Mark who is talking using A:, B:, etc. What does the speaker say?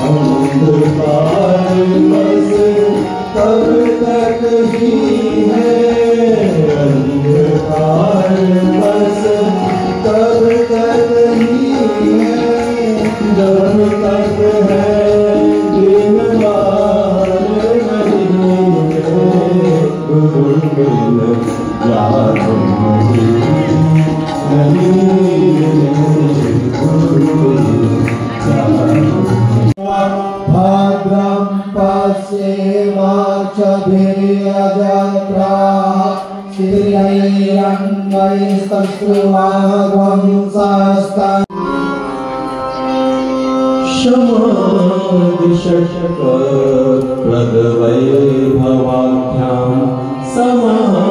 A: अंधकार बस तब तक ही है, अंधकार बस तब तक ही है, जब तक है दिन बार नहीं है, गुरु बिन याद भद्रं पश्येमाक्षभिर्यजत्रा श्रीरङ्गैस्तस्त्रुवाग्वं सस्तं शमदिशकप्रदवैभवाख्यां समाधिदानं